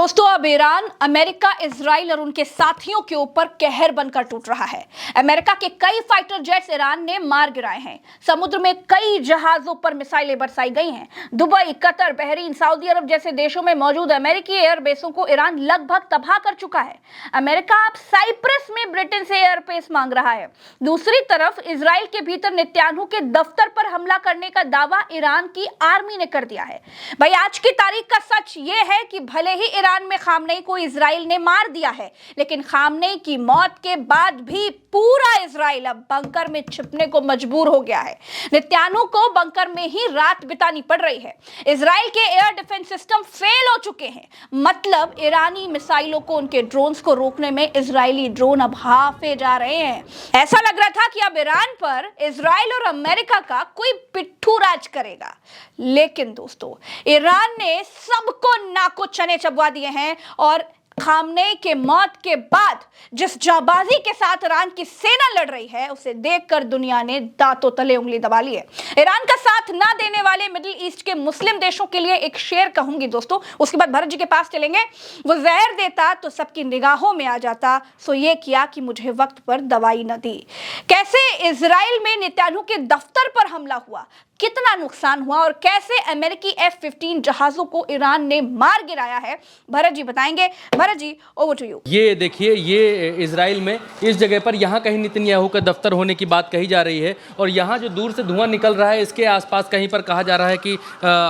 दोस्तों, अब Iran America, Israel और उनके साथियों के ऊपर कहर बनकर टूट रहा है। अमेरिका के कई फाइटर जेट्स ईरान ने मार गिराए हैं। समुद्र में कई जहाजों पर मिसाइलें बरसाई गई हैं। दुबई, कतर, बहरीन, सऊदी अरब जैसे देशों में मौजूद अमेरिकी एयरबेसों को ईरान लगभग तबाह कर चुका है। अमेरिका अब साइप्रस में ब्रिटेन से एयरबेस मांग रहा है। दूसरी तरफ इजराइल के भीतर नेतन्याहू के दफ्तर पर हमला करने का दावा ईरान की आर्मी ने कर दिया है। भाई, आज की तारीख का सच ये है कि भले ही ईरान में खामनेई को इजराइल ने मार दिया है, लेकिन खामनेई की मौत के बाद भी पूरा इजराइल अब बंकर में छिपने को मजबूर हो गया है। नेतन्याहू को बंकर में ही रात बितानी पड़ रही है। इजराइल के एयर डिफेंस सिस्टम फेल हो चुके हैं। मतलब ईरानी मिसाइलों को, उनके ड्रोन्स को रोकने में इजरायली ड्रोन अब हाफे जा रहे हैं। ऐसा लग रहा था कि अब ईरान पर इजराइल और अमेरिका का कोई पिट्ठू राज करेगा, लेकिन दोस्तों, ईरान ने सबको नाको चने चबवा दिए हैं और खामनेई के मौत के बाद जिस जाबाजी के साथ ईरान की सेना लड़ रही है, उसे देखकर दुनिया ने दांतों तले उंगली दबा ली है। ईरान का साथ ना देने वाले मिडिल ईस्ट के मुस्लिम देशों के लिए एक शेर कहूंगी दोस्तों, उसके बाद भरत जी के पास चलेंगे। वो जहर देता तो सबकी निगाहों में आ जाता, सो ये किया कि मुझे वक्त पर दवाई न दी। कैसे इजराइल में नेतन्याहू के दफ्तर पर हमला हुआ, कितना नुकसान हुआ और कैसे अमेरिकी F-15 जहाजों को ईरान ने मार गिराया है, भरत जी बताएंगे। Bharat ji, over to you. ये देखिए, ये इजराइल में इस जगह पर यहाँ कहीं नेतन्याहू का दफ्तर होने की बात कही जा रही है और यहाँ जो दूर से धुआं निकल रहा है, इसके आसपास कहीं पर कहा जा रहा है कि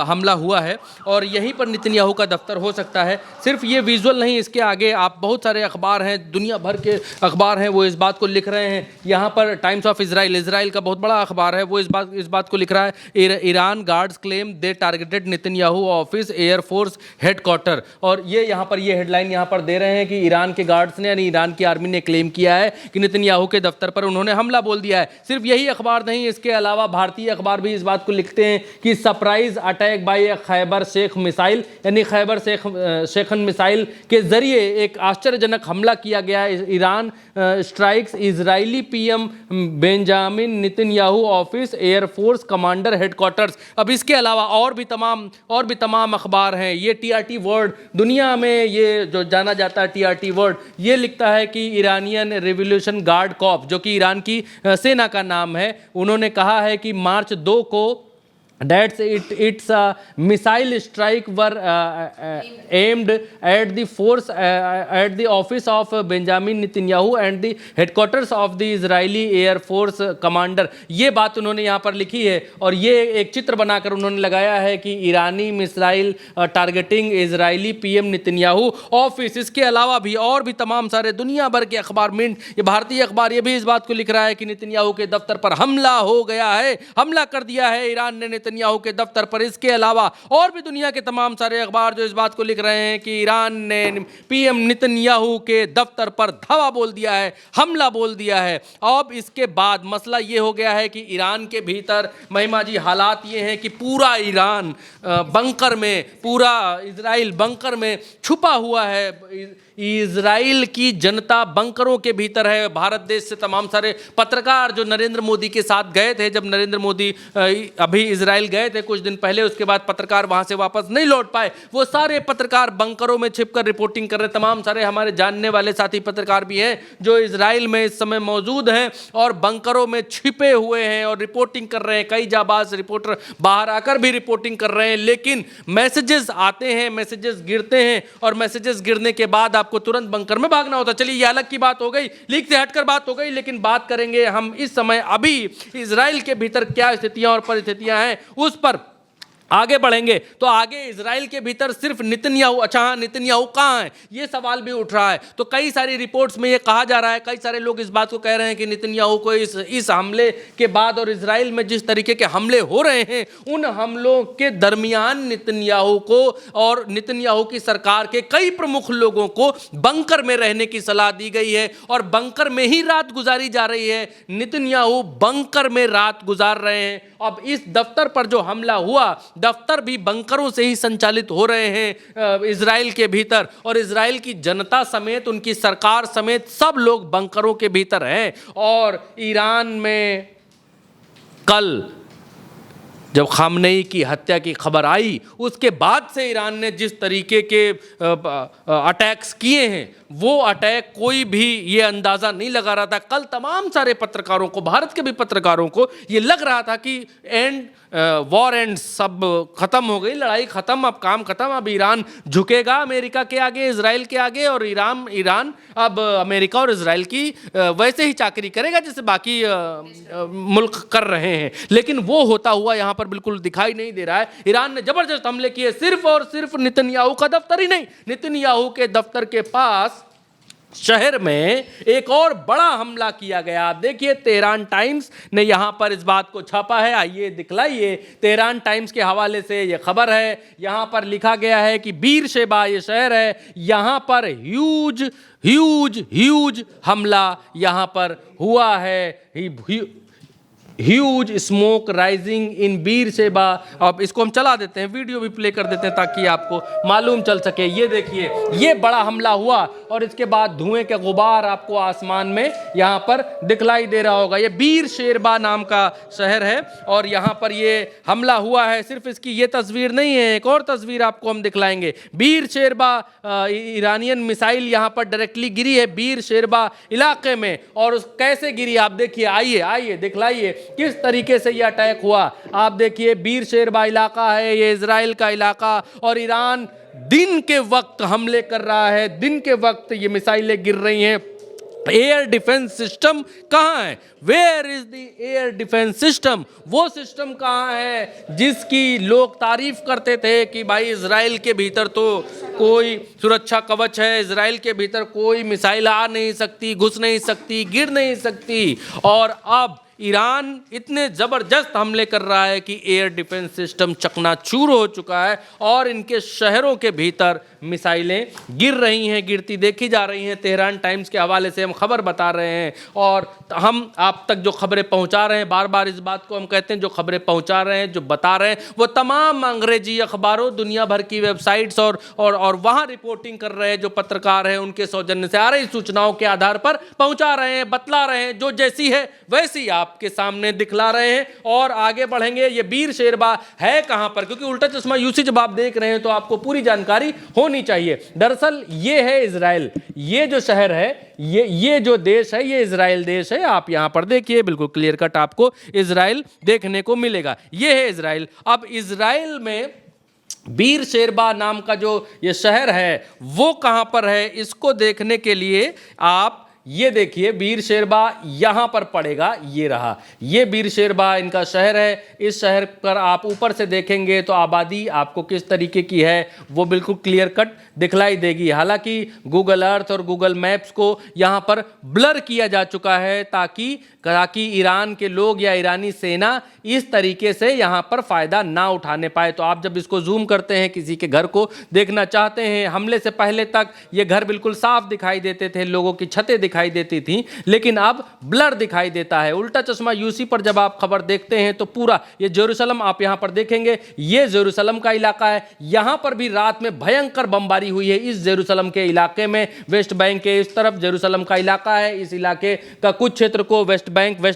हमला हुआ है और यहीं पर नेतन्याहू का दफ्तर हो सकता है। सिर्फ ये विजुअल नहीं, इसके आगे आप बहुत सारे अखबार हैं, दुनिया भर के अखबार हैं, वो इस बात को लिख रहे हैं। यहाँ पर टाइम्स ऑफ इजराइल का बहुत बड़ा अखबार है, वो इस बात को लिख रहा है, Iran guards claim they targeted Netanyahu office air force headquarter. और ये यहाँ पर ये हेडलाइन यहाँ पर दे रहे हैं कि ईरान के गार्ड्स ने, यानी ईरान की आर्मी ने क्लेम किया है कि नेतन्याहू के दफ्तर पर उन्होंने हमला बोल दिया है। सिर्फ यही अखबार नहीं, इसके अलावा भारतीय अखबार भी इस बात को लिखते हैं कि surprise attack by a Kheibar Shekan missile, यानी खैबर शेखन मिसाइल के जरिए एक आश्चर्यजनक हमला किया गया है। Iran strikes Israeli PM Benjamin Netanyahu office air force commander headquarters. अब इसके अलावा और भी तमाम अखबार हैं। ये टीआरटी वर्ड, दुनिया में ये जो जाना जाता है टीआरटी वर्ड, ये लिखता है कि ईरानियन रिवॉल्यूशन गार्ड कॉर्प्स, जो कि ईरान की सेना का नाम है, उन्होंने कहा है कि मार्च 2 को its missile strike were aimed at the force at the office of Benjamin Netanyahu and the headquarters of the Israeli Air Force Commander। ये बात उन्होंने यहाँ पर लिखी है और ये एक चित्र बनाकर उन्होंने लगाया है कि ईरानी missile targeting Israeli PM Netanyahu office. इसके अलावा भी और भी तमाम सारे दुनिया भर के अखबार, मिंट, ये भारतीय अखबार, ये भी इस बात को लिख रहा है कि नेतन्याहू के दफ्तर पर हमला हो गया है, हमला कर दिया है ईरान ने नेतन्याहू के दफ्तर पर। इसके अलावा और भी दुनिया के तमाम सारे अखबार जो इस बात को लिख रहे हैं कि ईरान ने पीएम नेतन्याहू के दफ्तर पर धावा बोल दिया है, हमला बोल दिया है। अब इसके बाद मसला ये हो गया है कि ईरान के भीतर महिमा जी हालात ये हैं कि पूरा ईरान बंकर में, पूरा इजराइल बंकर में छुपा हुआ है। इजराइल की जनता बंकरों के भीतर है। भारत देश से तमाम सारे पत्रकार जो नरेंद्र मोदी के साथ गए थे, जब नरेंद्र मोदी अभी इजराइल गए थे कुछ दिन पहले, उसके बाद पत्रकार वहां से वापस नहीं लौट पाए, वो सारे पत्रकार बंकरों में छिपकर रिपोर्टिंग कर रहे हैं। तमाम सारे हमारे जानने वाले साथी पत्रकार भी हैं जो इजराइल में इस समय मौजूद हैं और बंकरों में छिपे हुए हैं और रिपोर्टिंग कर रहे हैं। कई जाबाज रिपोर्टर बाहर आकर भी रिपोर्टिंग कर रहे हैं, लेकिन मैसेजेस आते हैं, मैसेजेस गिरते हैं और मैसेजेस गिरने के बाद आपको तुरंत बंकर में भागना होता। चलिए, ये अलग की बात हो गई, लीक से हटकर बात हो गई, लेकिन बात करेंगे हम इस समय अभी इजराइल के भीतर क्या स्थितियां और परिस्थितियां हैं, उस पर आगे बढ़ेंगे। तो आगे इजराइल के भीतर सिर्फ नेतन्याहू, अच्छा हाँ, नेतन्याहू कहाँ है, ये सवाल भी उठ रहा है। तो कई सारी रिपोर्ट्स में ये कहा जा रहा है, कई सारे लोग इस बात को कह रहे हैं कि नेतन्याहू को इस हमले के बाद और इजराइल में जिस तरीके के हमले हो रहे हैं, उन हमलों के दरमियान नेतन्याहू को और नेतन्याहू की सरकार के कई प्रमुख लोगों को बंकर में रहने की सलाह दी गई है और बंकर में ही रात गुजारी जा रही है। नेतन्याहू बंकर में रात गुजार रहे हैं। अब इस दफ्तर पर जो हमला हुआ, दफ्तर भी बंकरों से ही संचालित हो रहे हैं इजराइल के भीतर, और इजराइल की जनता समेत, उनकी सरकार समेत सब लोग बंकरों के भीतर हैं। और ईरान में कल जब खामनेई की हत्या की खबर आई उसके बाद से ईरान ने जिस तरीके के अटैक्स किए हैं, वो अटैक कोई भी ये अंदाज़ा नहीं लगा रहा था। कल तमाम सारे पत्रकारों को, भारत के भी पत्रकारों को ये लग रहा था कि वॉर एंड, सब ख़त्म हो गई, लड़ाई ख़त्म, अब काम ख़त्म, अब ईरान झुकेगा अमेरिका के आगे, इजराइल के आगे, और ईरान अब अमेरिका और इजराइल की वैसे ही चाकरी करेगा जैसे बाकी मुल्क कर रहे हैं। लेकिन वो होता हुआ यहाँ पर बिल्कुल दिखाई नहीं दे रहा है। ईरान ने ज़बरदस्त हमले किए, सिर्फ और सिर्फ नेतन्याहू का दफ्तर ही नहीं, नेतन्याहू के दफ्तर के पास शहर में एक और बड़ा हमला किया गया। आप देखिए, तेहरान टाइम्स ने यहां पर इस बात को छापा है, आइए दिखलाइए। तेहरान टाइम्स के हवाले से यह खबर है। यहां पर लिखा गया है कि बीरशेबा ये शहर है, यहां पर ह्यूज हमला यहां पर हुआ है। Huge smoke rising in Beersheba. अब इसको हम चला देते हैं, वीडियो भी प्ले कर देते हैं ताकि आपको मालूम चल सके। ये देखिए, ये बड़ा हमला हुआ और इसके बाद धुएं के गुबार आपको आसमान में यहाँ पर दिखलाई दे रहा होगा। ये बीरशेबा नाम का शहर है और यहाँ पर ये हमला हुआ है। सिर्फ इसकी ये तस्वीर नहीं है, एक और तस्वीर आपको हम दिखलाएंगे। बीरशेबा ईरानियन मिसाइल यहाँ पर डायरेक्टली गिरी है बीरशेबा इलाके में, और कैसे गिरी आप देखिए। आइए दिखलाइए किस तरीके से यह अटैक हुआ। आप देखिए, बीरशेबा इलाका है, ये इजराइल का इलाका, और ईरान दिन के वक्त हमले कर रहा है, दिन के वक्त ये मिसाइलें गिर रही हैं। एयर डिफेंस सिस्टम कहाँ है? Where is the air defence system? वो सिस्टम कहाँ है जिसकी लोग तारीफ करते थे कि भाई इजराइल के भीतर तो कोई सुरक्षा कवच है, इजराइल के भीतर कोई मिसाइल आ नहीं सकती, घुस नहीं सकती, गिर नहीं सकती। और अब ईरान इतने ज़बरदस्त हमले कर रहा है कि एयर डिफेंस सिस्टम चकनाचूर हो चुका है और इनके शहरों के भीतर मिसाइलें गिर रही हैं, गिरती देखी जा रही हैं। तेहरान टाइम्स के हवाले से हम खबर बता रहे हैं और हम आप तक जो खबरें पहुंचा रहे हैं, बार बार इस बात को हम कहते हैं, जो खबरें पहुंचा रहे हैं, जो बता रहे हैं, वो तमाम अंग्रेजी अखबारों, दुनिया भर की वेबसाइट्स और वहाँ रिपोर्टिंग कर रहे हैं जो पत्रकार हैं, उनके सौजन्य से आ रही सूचनाओं के आधार पर पहुँचा रहे हैं, बतला रहे हैं। जो जैसी है वैसी आपके सामने दिखला रहे हैं और आगे बढ़ेंगे। ये बीरशेबा है कहां पर? क्योंकि उल्टा चश्मा यूसी जब आप देख रहे हैं तो आपको पूरी जानकारी होनी चाहिए। दरअसल ये है इजराइल, ये जो शहर है, ये जो देश है, ये इजराइल देश है। आप यहां पर देखिए, बिल्कुल क्लियर कट आपको इजराइल देखने को मिलेगा। ये है इजराइल। अब इजराइल में बीरशेबा नाम का जो ये शहर है वो कहां पर है, इसको देखने के लिए आप ये देखिए, बीरशेबा यहाँ पर पड़ेगा, ये रहा, ये बीरशेबा इनका शहर है। इस शहर पर आप ऊपर से देखेंगे तो आबादी आपको किस तरीके की है वो बिल्कुल क्लियर कट दिखलाई देगी। हालांकि गूगल अर्थ और गूगल मैप्स को यहाँ पर ब्लर किया जा चुका है ताकि ईरान के लोग या ईरानी सेना इस तरीके से यहाँ पर फ़ायदा ना उठाने पाए। तो आप जब इसको जूम करते हैं, किसी के घर को देखना चाहते हैं, हमले से पहले तक ये घर बिल्कुल साफ दिखाई देते थे, लोगों की छतें दिखाई देती थी, लेकिन अब ब्लर दिखाई देता है। उल्टा चश्मा यूसी पर जब आप खबर देखते हैं तो पूरा ये जेरूसलम आप यहाँ पर देखेंगे, ये जेरूसलम का इलाका है। यहाँ पर भी रात में भयंकर बमबारी हुई है इस जेरूसलम के इलाके में। वेस्ट बैंक के इस तरफ जेरूसलम का इलाका है, इस इलाके का कुछ क्षेत्र को वेस्ट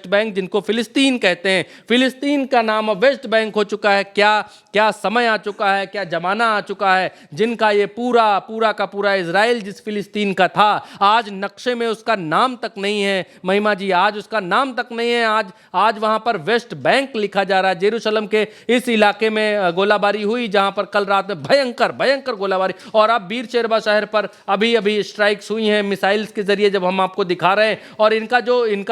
बैंक जिनको फिलिस्तीन कहते हैं, फिलिस्तीन का नाम अब वेस्ट बैंक हो चुका है। क्या समय आ चुका है, क्या जमाना आ चुका है जिनका ये पूरा का पूरा इजराइल जिस फिलिस्तीन का था, आज नक्शे में उसका नाम तक नहीं है। महिमा जी, आज उसका नाम तक नहीं है। आज वहां पर वेस्ट बैंक लिखा जा रहा है। जेरूसलम के इस इलाके में गोलाबारी हुई जहां पर कल रात में भयंकर गोलाबारी, और अब बीरशेबा शहर पर अभी स्ट्राइक्स हुई हैं मिसाइल्स के जरिए, जब हम आपको दिखा रहे हैं। और इनका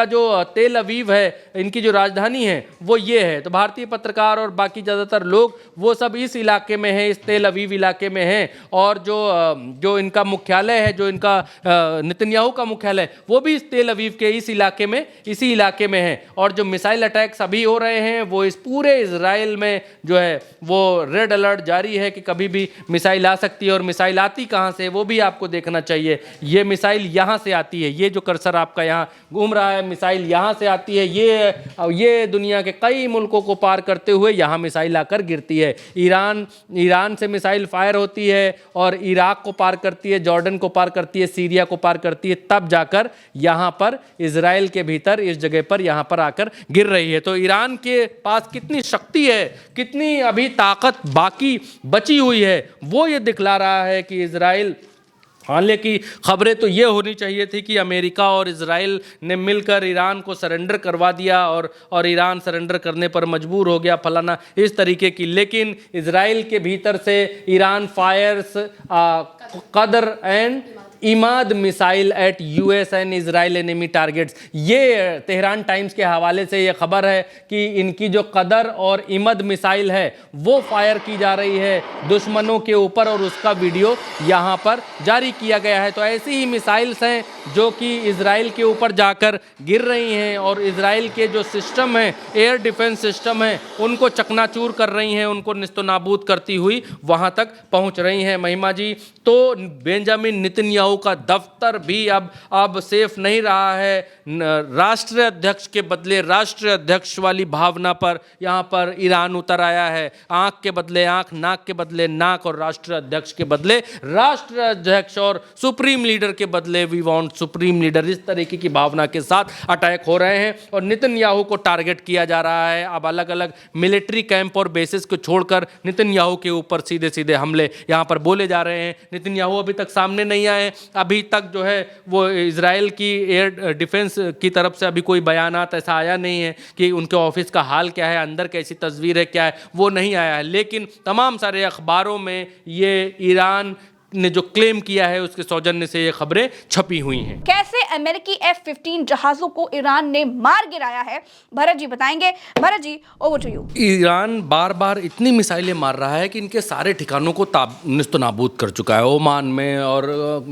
जो तेल अवीव है, इनकी जो राजधानी है वो ये है। तो भारतीय पत्रकार और बाकी ज़्यादातर लोग वो सब इस इलाके में है, इस तेल अवीव इलाके में हैं। और जो इनका मुख्यालय है, जो इनका नेतन्याहू का मुख्यालय, वो भी इस तेल अवीव के इसी इलाके में है। और जो मिसाइल अटैक्स अभी हो रहे हैं वो इस पूरे इजराइल में जो है वो रेड अलर्ट जारी है कि कभी भी मिसाइल आ सकती है। और मिसाइल आती कहाँ से वो भी आपको देखना चाहिए। ये मिसाइल यहाँ से आती है, ये जो कर्सर आपका यहाँ घूम रहा है, मिसाइल यहाँ से आती है। ये दुनिया के कई मुल्कों को पार करते हुए यहाँ मिसाइल आकर गिरती है। ईरान से मिसाइल फायर होती है और इराक को पार करती है, जॉर्डन को पार करती है, सीरिया को पार करती है, तब जाकर आकर यहाँ पर इजराइल के भीतर इस जगह पर यहाँ पर आकर गिर रही है। तो ईरान के पास कितनी शक्ति है, कितनी अभी ताकत बाकी बची हुई है, वो ये दिखला रहा है कि इजराइल, हालांकि खबरें तो ये होनी चाहिए थी कि अमेरिका और इजराइल ने मिलकर ईरान को सरेंडर करवा दिया और ईरान सरेंडर करने पर मजबूर हो गया, फलाना इस तरीके की, लेकिन इजराइल के भीतर से Iran fires Qadr and Emad missile at US and Israel enemy targets. ये तेहरान टाइम्स के हवाले से ये खबर है कि इनकी जो कदर और इमद मिसाइल है वो फायर की जा रही है दुश्मनों के ऊपर, और उसका वीडियो यहाँ पर जारी किया गया है। तो ऐसी ही मिसाइल्स हैं जो कि इजराइल के ऊपर जाकर गिर रही हैं और इजराइल के जो सिस्टम है, एयर डिफेंस सिस्टम है, उनको चकनाचूर कर रही हैं, उनको निस्तनाबूद करती हुई वहाँ तक पहुँच रही हैं। महिमा जी, तो बेंजामिन नेतन्याहू का दफ्तर भी अब सेफ नहीं रहा है। राष्ट्रीय अध्यक्ष के बदले राष्ट्रीय अध्यक्ष वाली भावना पर यहाँ पर ईरान उतर आया है। आंख के बदले आंख, नाक के बदले नाक, और राष्ट्रीय अध्यक्ष के बदले राष्ट्रीय अध्यक्ष, और सुप्रीम लीडर के बदले वी वांट सुप्रीम लीडर, इस तरीके की भावना के साथ अटैक हो रहे हैं और नेतन्याहू को टारगेट किया जा रहा है। अब अलग अलग मिलिट्री कैंप और बेसिस को छोड़कर नेतन्याहू के ऊपर सीधे सीधे हमले यहाँ पर बोले जा रहे हैं। नेतन्याहू अभी तक सामने नहीं आए, अभी तक जो है वो इजराइल की एयर डिफेंस की तरफ से अभी कोई बयानात ऐसा आया नहीं है कि उनके ऑफिस का हाल क्या है, अंदर कैसी तस्वीर है, क्या है, वो नहीं आया है। लेकिन तमाम सारे अखबारों में ये ईरान ने जो क्लेम किया है उसके सौजन्य से ये खबरें छपी हुई हैं। कैसे अमेरिकी F-15 जहाजों को ईरान ने मार गिराया है, भरत जी बताएंगे। Bharat ji, over to you. Iran बार बार इतनी मिसाइलें मार रहा है कि इनके सारे ठिकानों को निस्तनाबूद कर चुका है। ओमान में और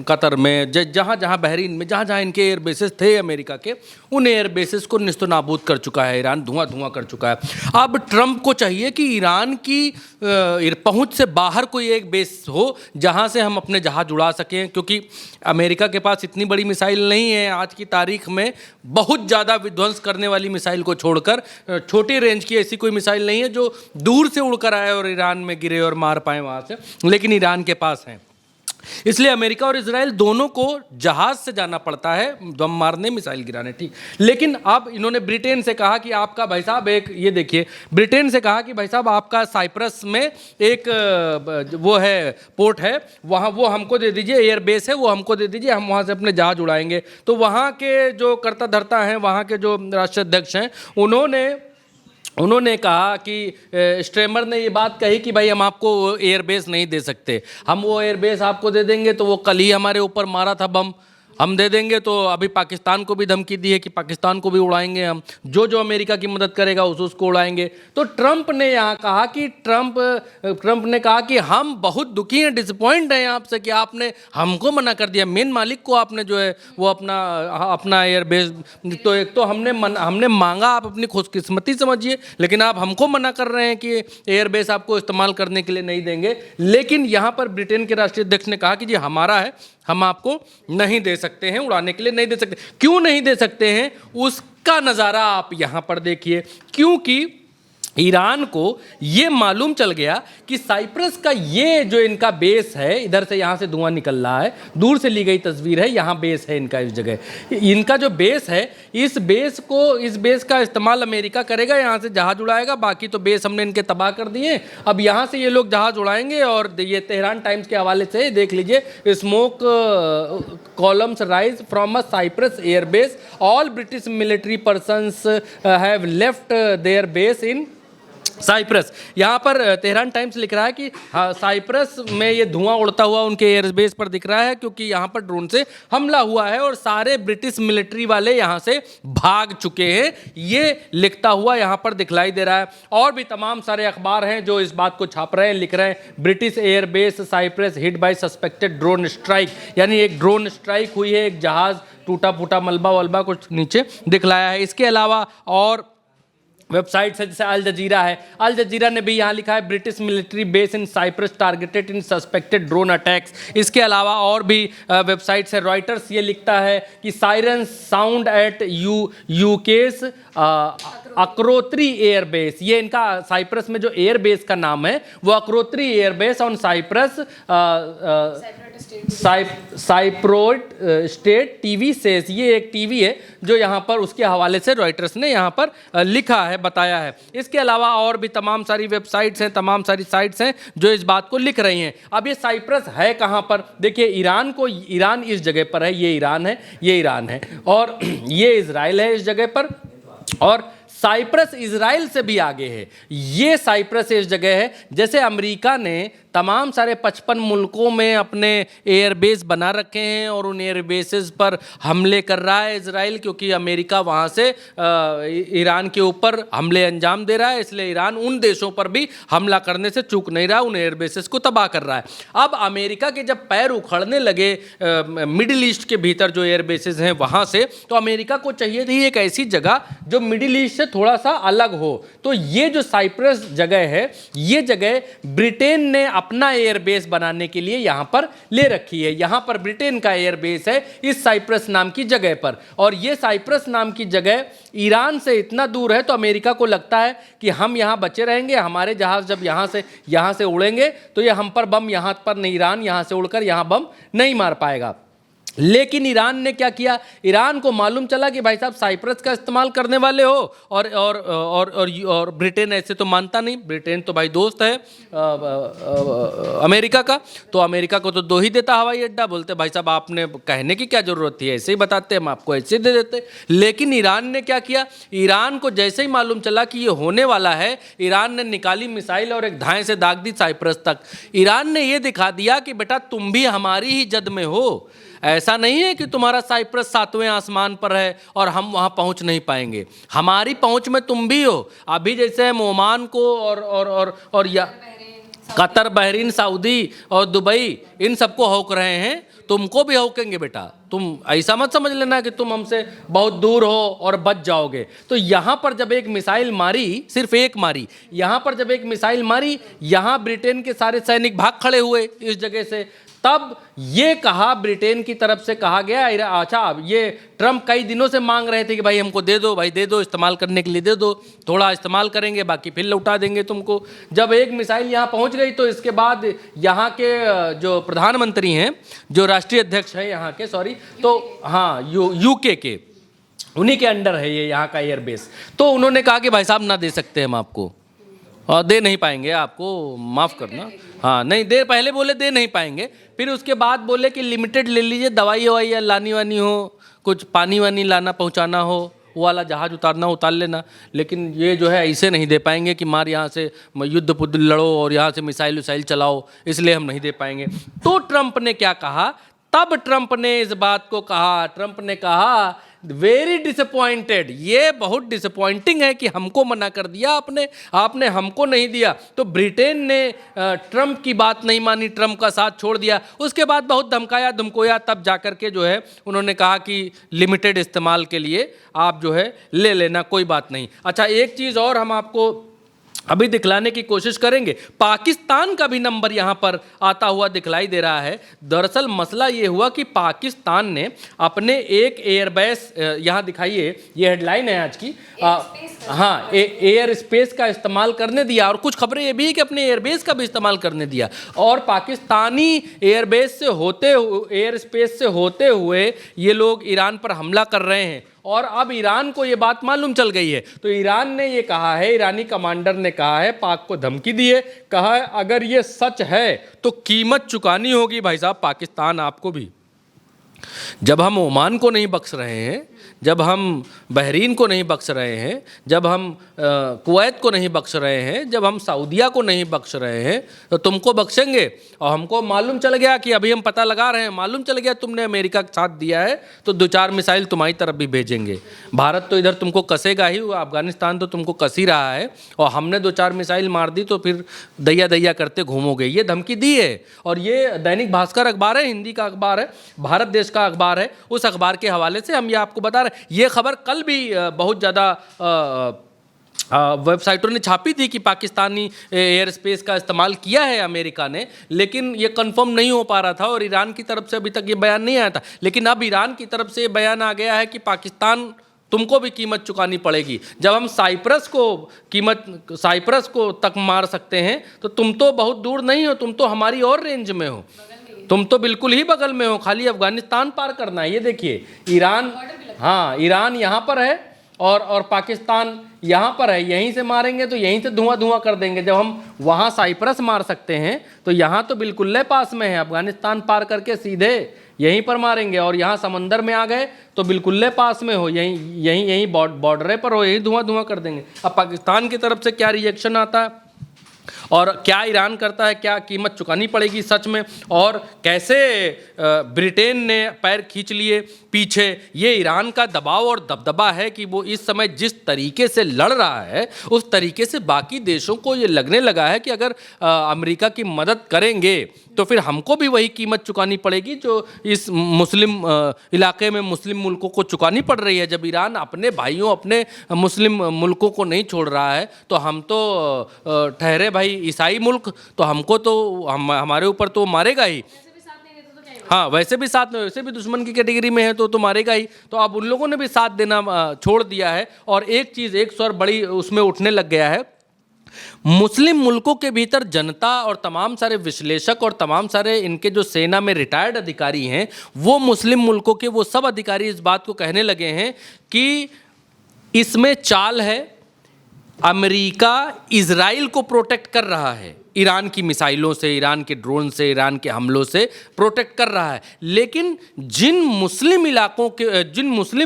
कतर में, जहाँ जहाँ बहरीन में, जहाँ जहाँ इनके एयर बेसेस थे अमेरिका के, उन एयर बेसेस को निस्तनाबूद कर चुका है ईरान, धुआं धुआं कर चुका है। अब ट्रंप को चाहिए कि ईरान की पहुँच से बाहर कोई एक बेस हो जहाँ से हम अपने जहाज उड़ा सकें, क्योंकि अमेरिका के पास इतनी बड़ी मिसाइल नहीं है आज की तारीख में। बहुत ज़्यादा विध्वंस करने वाली मिसाइल को छोड़कर छोटी रेंज की ऐसी कोई मिसाइल नहीं है जो दूर से उड़कर आए और ईरान में गिरे और मार पाए वहाँ से, लेकिन ईरान के पास है। इसलिए अमेरिका और इजराइल दोनों को जहाज से जाना पड़ता है बम मारने, मिसाइल गिराने, ठीक। लेकिन अब इन्होंने ब्रिटेन से कहा कि आपका भाई साहब एक, ये देखिए, ब्रिटेन से कहा कि भाई साहब आपका साइप्रस में एक वो है पोर्ट है, वहाँ वो हमको दे दीजिए, एयर बेस है वो हमको दे दीजिए, हम वहाँ से अपने जहाज उड़ाएंगे। तो वहाँ के जो कर्ता धर्ता हैं, वहाँ के जो राष्ट्रीय अध्यक्ष हैं, उन्होंने कहा कि स्ट्रेमर ने ये बात कही कि भाई हम आपको एयरबेस नहीं दे सकते, हम वो एयरबेस आपको दे देंगे तो वो कल ही हमारे ऊपर मारा था बम, हम दे देंगे। तो अभी पाकिस्तान को भी धमकी दी है कि पाकिस्तान को भी उड़ाएंगे हम, जो अमेरिका की मदद करेगा उसको उड़ाएंगे। तो ट्रंप ने यहाँ कहा कि ट्रंप ने कहा कि हम बहुत दुखी हैं, डिसअपॉइंट हैं आपसे कि आपने हमको मना कर दिया, मेन मालिक को आपने जो है वो अपना एयरबेस, तो एक तो हमने मांगा, आप अपनी खुशकिस्मती समझिए, लेकिन आप हमको मना कर रहे हैं कि एयरबेस आपको इस्तेमाल करने के लिए नहीं देंगे। लेकिन यहाँ पर ब्रिटेन के राष्ट्रीय अध्यक्ष ने कहा कि जी हमारा है, हम आपको नहीं दे सकते हैं, उड़ाने के लिए नहीं दे सकते। क्यों नहीं दे सकते हैं उसका नज़ारा आप यहाँ पर देखिए, क्योंकि ईरान को ये मालूम चल गया कि साइप्रस का ये जो इनका बेस है, इधर से यहाँ से धुआं निकल रहा है, दूर से ली गई तस्वीर है, यहाँ बेस है इनका, इस जगह इनका जो बेस है, इस बेस का इस्तेमाल अमेरिका करेगा, यहाँ से जहाज उड़ाएगा। बाकी तो बेस हमने इनके तबाह कर दिए, अब यहाँ से ये लोग जहाज उड़ाएंगे। और ये तेहरान टाइम्स के हवाले से देख लीजिए, smoke columns rise from a Cyprus airbase, all British military persons have left their base in Cyprus. यहाँ पर तेहरान टाइम्स लिख रहा है कि हाँ, साइप्रस में ये धुआं उड़ता हुआ उनके एयरबेस पर दिख रहा है, क्योंकि यहाँ पर ड्रोन से हमला हुआ है और सारे ब्रिटिश मिलिट्री वाले यहाँ से भाग चुके हैं, ये लिखता हुआ यहाँ पर दिखलाई दे रहा है। और भी तमाम सारे अखबार हैं जो इस बात को छाप रहे हैं, लिख रहे हैं British airbase Cyprus hit by suspected drone strike, यानी एक ड्रोन स्ट्राइक हुई है, एक जहाज टूटा फूटा मलबा वलबा कुछ नीचे दिखलाया है। इसके अलावा और वेबसाइट्स है, जैसे अल जजीरा है, अल जजीरा ने भी यहाँ लिखा है British military base in Cyprus targeted in suspected drone attacks. इसके अलावा और भी वेबसाइट्स है, रॉयटर्स ये लिखता है कि siren sound at UK's Akrotiri airbase, ये इनका साइप्रस में जो एयरबेस का नाम है वो Akrotiri airbase on Cyprus Cypriot state TV says, ये एक टीवी है जो यहाँ पर उसके हवाले से रॉयटर्स ने यहाँ पर लिखा है, बताया है। इसके अलावा और भी तमाम सारी वेबसाइट्स हैं, तमाम सारी साइट्स हैं जो इस बात को लिख रही हैं। अब ये साइप्रस है कहाँ पर? देखिए ईरान इस जगह पर है, ये ईरान है, ये ईरान है, और ये इजराइल है इस जगह पर, और साइप्रस इजराइल से भी आगे है। ये साइप्रस इस जगह है। जैसे अमेरिका ने तमाम सारे 55 मुल्कों में अपने एयरबेस बना रखे हैं और उन एयरबेसेस पर हमले कर रहा है इजराइल, क्योंकि अमेरिका वहाँ से ईरान के ऊपर हमले अंजाम दे रहा है, इसलिए ईरान उन देशों पर भी हमला करने से चूक नहीं रहा, उन एयरबेसेस को तबाह कर रहा है। अब अमेरिका के जब पैर उखड़ने लगे मिडिल ईस्ट के भीतर जो एयरबेसेस हैं वहाँ से, तो अमेरिका को चाहिए थी एक ऐसी जगह जो मिडिल ईस्ट से थोड़ा सा अलग हो। तो ये जो साइप्रस जगह है, ये जगह ब्रिटेन ने अपना एयरबेस बनाने के लिए यहां पर ले रखी है। यहां पर ब्रिटेन का एयरबेस है इस साइप्रस नाम की जगह पर, और ये साइप्रस नाम की जगह ईरान से इतना दूर है तो अमेरिका को लगता है कि हम यहां बचे रहेंगे, हमारे जहाज जब यहां से उड़ेंगे तो ये हम पर बम यहां पर नहीं, ईरान यहां से उड़कर यहां बम नहीं मार पाएगा। लेकिन ईरान ने क्या किया? ईरान को मालूम चला कि भाई साहब साइप्रस का इस्तेमाल करने वाले हो, और ब्रिटेन ऐसे तो मानता नहीं, ब्रिटेन तो भाई दोस्त है अमेरिका का, तो अमेरिका को तो दो ही देता हवाई अड्डा। बोलते भाई साहब आपने कहने की क्या जरूरत थी, ऐसे ही बताते, हम आपको ऐसे दे देते। लेकिन ईरान ने क्या किया? ईरान को जैसे ही मालूम चला कि ये होने वाला है, ईरान ने निकाली मिसाइल और एक धाए से दाग दी साइप्रस तक। ईरान ने ये दिखा दिया कि बेटा तुम भी हमारी ही जद में हो, ऐसा नहीं है कि तुम्हारा साइप्रस 7वें आसमान पर है और हम वहां पहुंच नहीं पाएंगे, हमारी पहुंच में तुम भी हो। अभी जैसे हम ओमान को और या कतर, बहरीन, सऊदी और दुबई इन सबको हौक रहे हैं, तुमको भी हौकेंगे बेटा। तुम ऐसा मत समझ लेना कि तुम हमसे बहुत दूर हो और बच जाओगे। तो यहाँ पर जब एक मिसाइल मारी, सिर्फ एक मारी, यहाँ पर जब एक मिसाइल मारी, यहाँ ब्रिटेन के सारे सैनिक भाग खड़े हुए इस जगह से। तब ये कहा, ब्रिटेन की तरफ से कहा गया, अच्छा ये ट्रम्प कई दिनों से मांग रहे थे कि भाई हमको दे दो, भाई दे दो, इस्तेमाल करने के लिए दे दो, थोड़ा इस्तेमाल करेंगे बाकी फिर लौटा देंगे तुमको। जब एक मिसाइल यहाँ पहुँच गई तो इसके बाद यहाँ के जो प्रधानमंत्री हैं, जो राष्ट्रीय अध्यक्ष हैं यहाँ के, तो हाँ यूके के, उन्हीं के अंडर है ये यहाँ का एयरबेस। तो उन्होंने कहा कि भाई साहब ना दे सकते हम आपको, और दे नहीं पाएंगे आपको, माफ़ करना, हाँ नहीं दे, पहले बोले दे नहीं पाएंगे, फिर उसके बाद बोले कि लिमिटेड ले लीजिए, दवाई ववाई लानी वानी हो, कुछ पानी वानी लाना पहुंचाना हो, वो वाला जहाज़ उतार लेना। लेकिन ये जो है ऐसे नहीं दे पाएंगे कि मार यहाँ से युद्ध पुद्ध लड़ो और यहाँ से मिसाइल विसाइल चलाओ, इसलिए हम नहीं दे पाएंगे। तो ट्रंप ने क्या कहा? तब ट्रंप ने इस बात को कहा, ट्रंप ने कहा वेरी डिसअपॉइंटेड, ये बहुत डिसअपॉइंटिंग है कि हमको मना कर दिया आपने हमको नहीं दिया। तो ब्रिटेन ने ट्रंप की बात नहीं मानी, ट्रंप का साथ छोड़ दिया। उसके बाद बहुत धमकाया धमकोया, तब जाकर के जो है उन्होंने कहा कि लिमिटेड इस्तेमाल के लिए आप जो है ले लेना, कोई बात नहीं। अच्छा एक चीज़ और हम आपको अभी दिखलाने की कोशिश करेंगे, पाकिस्तान का भी नंबर यहाँ पर आता हुआ दिखलाई दे रहा है। दरअसल मसला ये हुआ कि पाकिस्तान ने अपने एक एयरबेस, यहाँ दिखाइए, ये हेडलाइन है आज की, हाँ एयर स्पेस का इस्तेमाल करने दिया, और कुछ खबरें ये भी है कि अपने एयरबेस का भी इस्तेमाल करने दिया, और पाकिस्तानी एयरबेस से एयर स्पेस से होते हुए ये लोग ईरान पर हमला कर रहे हैं। और अब ईरान को ये बात मालूम चल गई है, तो ईरान ने ये कहा है, ईरानी कमांडर ने कहा है, पाक को धमकी दी है, कहा है अगर ये सच है तो कीमत चुकानी होगी भाई साहब पाकिस्तान आपको भी। जब हम ओमान को नहीं बख्श रहे हैं, जब हम बहरीन को नहीं बख्श रहे हैं, जब हम कुवैत को नहीं बख्श रहे हैं, जब हम सऊदिया को नहीं बख्श रहे हैं, तो तुमको बख्शेंगे। और हमको मालूम चल गया कि अभी हम पता लगा रहे हैं, मालूम चल गया तुमने अमेरिका का साथ दिया है, तो 2-4 मिसाइल तुम्हारी तरफ भी भेजेंगे। भारत तो इधर तुमको कसेगा ही, अफगानिस्तान तो तुमको कस ही रहा है, और हमने 2-4 मिसाइल मार दी तो फिर दैया दैया करते घूमोगे, ये धमकी दी है। और ये दैनिक भास्कर अखबार है, हिंदी का अखबार है, भारत देश का अखबार है, उस अखबार के हवाले से हम ये आपको बता रहे हैं। ये खबर कल भी बहुत ज़्यादा वेबसाइटों ने छापी थी कि पाकिस्तानी एयर स्पेस का इस्तेमाल किया है अमेरिका ने, लेकिन ये कंफर्म नहीं हो पा रहा था, और ईरान की तरफ से अभी तक ये बयान नहीं आया था। लेकिन अब ईरान की तरफ से ये बयान आ गया है कि पाकिस्तान तुमको भी कीमत चुकानी पड़ेगी। जब हम साइप्रस को तक मार सकते हैं तो तुम तो बहुत दूर नहीं हो, तुम तो हमारी और रेंज में हो, तुम तो बिल्कुल ही बगल में हो, खाली अफगानिस्तान पार करना है। ये देखिए ईरान, हाँ ईरान यहाँ पर है और पाकिस्तान यहाँ पर है, यहीं से मारेंगे तो यहीं से धुआं कर देंगे। जब हम वहाँ साइप्रस मार सकते हैं तो यहाँ तो बिल्कुल पास में है, अफगानिस्तान पार करके सीधे यहीं पर मारेंगे। और यहाँ समंदर में आ गए तो बिल्कुल पास में हो, यहीं बॉर्डर पर हो, यहीं धुआं कर देंगे। अब पाकिस्तान की तरफ से क्या रिएक्शन आता है और क्या ईरान करता है, क्या कीमत चुकानी पड़ेगी सच में, और कैसे ब्रिटेन ने पैर खींच लिए पीछे। ये ईरान का दबाव और दबदबा है कि वो इस समय जिस तरीके से लड़ रहा है उस तरीके से बाकी देशों को ये लगने लगा है कि अगर अमेरिका की मदद करेंगे तो फिर हमको भी वही कीमत चुकानी पड़ेगी जो इस मुस्लिम इलाके में मुस्लिम मुल्कों को चुकानी पड़ रही है। जब ईरान अपने भाइयों, अपने मुस्लिम मुल्कों को नहीं छोड़ रहा है तो हम तो ठहरे भाई ईसाई मुल्क, तो हमको तो हमारे ऊपर तो मारेगा ही। हाँ वैसे भी साथ में, वैसे भी दुश्मन की कैटेगरी में है तो मारेगा ही। तो अब उन लोगों ने भी साथ देना छोड़ दिया है। और एक चीज़, एक स्वर बड़ी उसमें उठने लग गया है, मुस्लिम मुल्कों के भीतर जनता और तमाम सारे विश्लेषक और तमाम सारे इनके जो सेना में रिटायर्ड अधिकारी हैं, वो मुस्लिम मुल्कों के वो सब अधिकारी इस बात को कहने लगे हैं कि इसमें चाल है, अमेरिका इजराइल को प्रोटेक्ट कर रहा है, ईरान की मिसाइलों से, ईरान के ड्रोन से, ईरान के हमलों से प्रोटेक्ट कर रहा है। लेकिन जिन मुस्लिम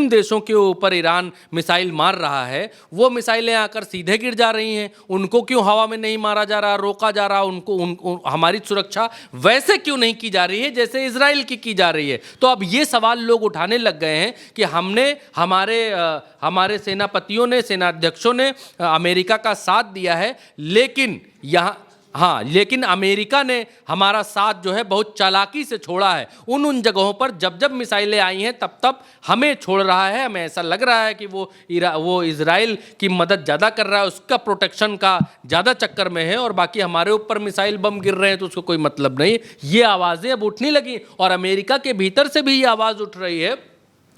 देशों के ऊपर ईरान मिसाइल मार रहा है वो मिसाइलें आकर सीधे गिर जा रही हैं, उनको क्यों हवा में नहीं मारा जा रहा, रोका जा रहा, उनको हमारी सुरक्षा वैसे क्यों नहीं की जा रही है जैसे इजराइल की जा रही है। तो अब ये सवाल लोग उठाने लग गए हैं कि हमारे सेनापतियों ने, सेनाध्यक्षों ने अमेरिका का साथ दिया है, लेकिन लेकिन अमेरिका ने हमारा साथ जो है बहुत चालाकी से छोड़ा है। उन जगहों पर जब मिसाइलें आई हैं तब हमें छोड़ रहा है। हमें ऐसा लग रहा है कि वो इजराइल की मदद ज़्यादा कर रहा है, उसका प्रोटेक्शन का ज़्यादा चक्कर में है, और बाकी हमारे ऊपर मिसाइल बम गिर रहे हैं तो उसको कोई मतलब नहीं। ये आवाज़ें अब उठने लगी और अमेरिका के भीतर से भी ये आवाज़ उठ रही है।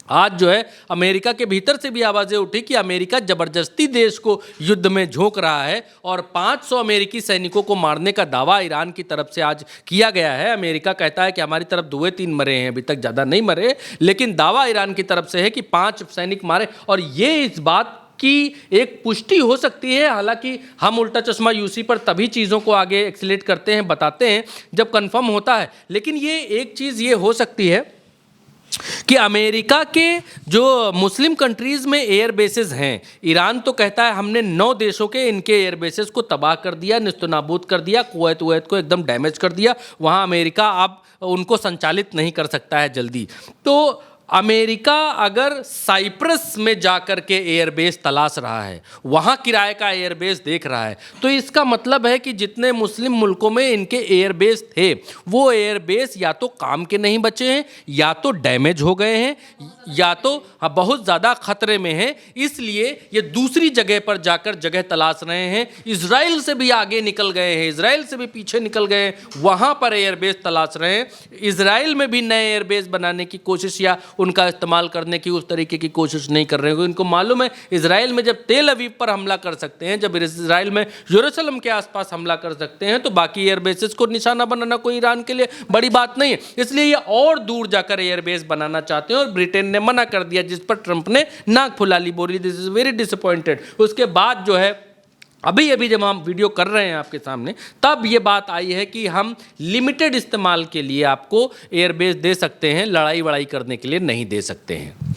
आज जो है अमेरिका के भीतर से भी आवाज़ें उठी कि अमेरिका ज़बरदस्ती देश को युद्ध में झोंक रहा है और 500 अमेरिकी सैनिकों को मारने का दावा ईरान की तरफ से आज किया गया है। अमेरिका कहता है कि हमारी तरफ 2-3 मरे हैं, अभी तक ज़्यादा नहीं मरे, लेकिन दावा ईरान की तरफ से है कि 5 सैनिक मारे। और ये इस बात की एक पुष्टि हो सकती है। हालांकि हम उल्टा चश्मा यूसी पर तभी चीज़ों को आगे एक्सीलेट करते हैं, बताते हैं जब कन्फर्म होता है। लेकिन ये एक चीज़ ये हो सकती है कि अमेरिका के जो मुस्लिम कंट्रीज़ में एयर बेसेस हैं, ईरान तो कहता है हमने 9 देशों के इनके एयर बेसेस को तबाह कर दिया, निस्तनाबूद कर दिया, कुवैत को एकदम डैमेज कर दिया, वहाँ अमेरिका अब उनको संचालित नहीं कर सकता है जल्दी। तो अमेरिका अगर साइप्रस में जाकर के एयरबेस तलाश रहा है, वहाँ किराए का एयरबेस देख रहा है, तो इसका मतलब है कि जितने मुस्लिम मुल्कों में इनके एयरबेस थे वो एयरबेस या तो काम के नहीं बचे हैं, या तो डैमेज हो गए हैं, या तो बहुत ज़्यादा खतरे में हैं। इसलिए ये दूसरी जगह पर जाकर जगह तलाश रहे हैं। इजराइल से भी आगे निकल गए हैं, इजराइल से भी पीछे निकल गए हैं, वहाँ पर एयरबेस तलाश रहे हैं। इजराइल में भी नए एयरबेस बनाने की कोशिश या उनका इस्तेमाल करने की उस तरीके की कोशिश नहीं कर रहे हैं। इनको मालूम है इजराइल में जब तेल अवीव पर हमला कर सकते हैं, जब इजराइल में यरूशलेम के आसपास हमला कर सकते हैं, तो बाकी एयरबेसेस को निशाना बनाना कोई ईरान के लिए बड़ी बात नहीं है। इसलिए ये और दूर जाकर एयरबेस बनाना चाहते हैं और ब्रिटेन ने मना कर दिया, जिस पर ट्रंप ने नाक फुला ली, बोली दिस इज वेरी डिसअपॉइंटेड। उसके बाद जो है अभी जब हम वीडियो कर रहे हैं आपके सामने, तब ये बात आई है कि हम लिमिटेड इस्तेमाल के लिए आपको एयरबेस दे सकते हैं, लड़ाई वड़ाई करने के लिए नहीं दे सकते हैं।